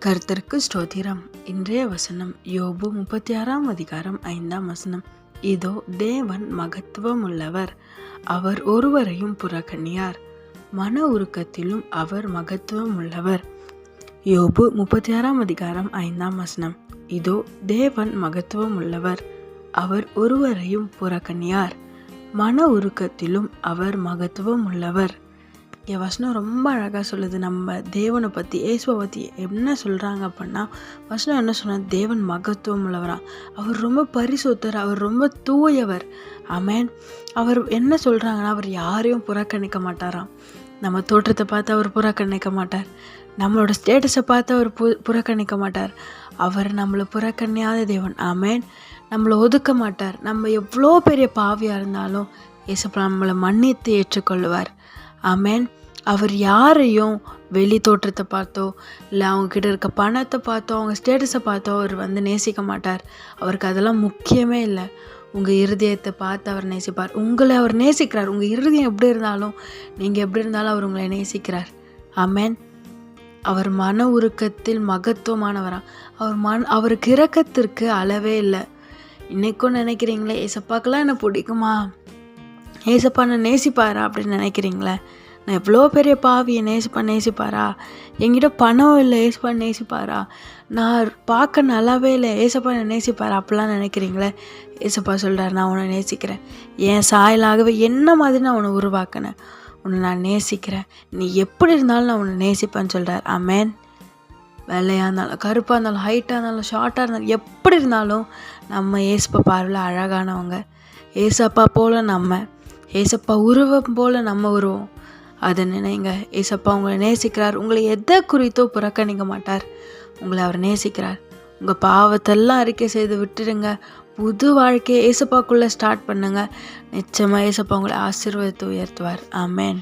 கர்த்தருக்கு ஸ்தோத்திரம். இன்றைய வசனம் யோபு 36 இதோ தேவன் மகத்துவம் உள்ளவர், அவர் ஒருவரையும் புறக்கணியார், மன உருக்கத்திலும் அவர் மகத்துவம் உள்ளவர். யோபு 36 இதோ தேவன் மகத்துவம் உள்ளவர், அவர் ஒருவரையும் புறக்கணியார், மன உருக்கத்திலும் அவர் மகத்துவம் உள்ளவர். என் வசனம் ரொம்ப அழகாக சொல்லுது. நம்ம தேவனை பற்றி, இயேசுவை பற்றி என்ன சொல்கிறாங்க அப்படின்னா, வசனம் என்ன சொன்னால், தேவன் மகத்துவம் உள்ளவரா, அவர் ரொம்ப பரிசுத்தர், அவர் ரொம்ப தூயவர். ஆமென். அவர் என்ன சொல்கிறாங்கன்னா, அவர் யாரையும் புறக்கணிக்க மாட்டாராம். நம்ம தோற்றத்தை பார்த்து அவர் புறக்கணிக்க மாட்டார், நம்மளோட ஸ்டேட்டஸை பார்த்து அவர் புறக்கணிக்க மாட்டார். அவர் நம்மளை புறக்கணியாத தேவன். ஆமென். நம்மளை ஒதுக்க மாட்டார். நம்ம எவ்வளோ பெரிய பாவியாக இருந்தாலும் இயேசப்பா நம்மளை மன்னித்து ஏற்றுக்கொள்வார். ஆமென். அவர் யாரையும் வெளி தோற்றத்தை பார்த்தோ, இல்லை அவங்கக்கிட்ட இருக்க பணத்தை பார்த்தோ, அவங்க ஸ்டேட்டஸை பார்த்தோ அவர் நேசிக்க மாட்டார். அவருக்கு அதெல்லாம் முக்கியமே இல்லை. உங்கள் இருதயத்தை பார்த்து அவர் நேசிப்பார். உங்களை அவர் நேசிக்கிறார். உங்கள் இருதயம் எப்படி இருந்தாலும், நீங்கள் எப்படி இருந்தாலும் அவர் உங்களை நேசிக்கிறார். ஆமென். அவர் மன உருக்கத்தில் மகத்துவமானவரா. அவருக்கு இரக்கத்திற்கு அளவே இல்லை. இன்றைக்கும் நினைக்கிறீங்களே, ஏசப்பாக்கெல்லாம் என்ன பிடிக்குமா, ஏசப்பா நான் நேசிப்பாரா அப்படின்னு நினைக்கிறீங்களே. நான் எவ்வளோ பெரிய பாவியை நேசிப்பாரா, என்கிட்ட பணம் இல்லை ஏசப்பா நேசிப்பாரா, நான் பார்க்க நல்லாவே இல்லை ஏசப்பா நேசிப்பாரா அப்படிலாம் நினைக்கிறீங்களே. ஏசப்பா சொல்கிறார், நான் உன்னை நேசிக்கிறேன், என் சாயலாகவே என்ன மாதிரி நான் உன்னை உருவாக்கினேன், உன்னை நான் நேசிக்கிறேன், நீ எப்படி இருந்தாலும் நான் உன்னை நேசிப்பேன்னு சொல்கிறார். ஆமென். வெள்ளையாக இருந்தாலும், கருப்பாக இருந்தாலும், ஹைட்டாக இருந்தாலும், ஷார்ட்டாக இருந்தாலும், எப்படி இருந்தாலும் நம்ம ஏசப்பா பார்வையில் அழகானவங்க. ஏசப்பா போல் நம்ம, ஏசப்பா உருவம் போல் நம்ம உருவம். அதை நினைங்க. ஏசப்பா உங்களை நேசிக்கிறார். உங்களை எதை குறித்தோ புறக்கணிக்க மாட்டார். உங்களை அவர் நேசிக்கிறார். உங்கள் பாவத்தெல்லாம் அறிக்கை செய்து விட்டுடுங்க. புது வாழ்க்கையை ஏசப்பாக்குள்ளே ஸ்டார்ட் பண்ணுங்க. நிச்சயமாக ஏசப்பா உங்களை ஆசீர்வதித்து உயர்த்துவார். ஆமென்.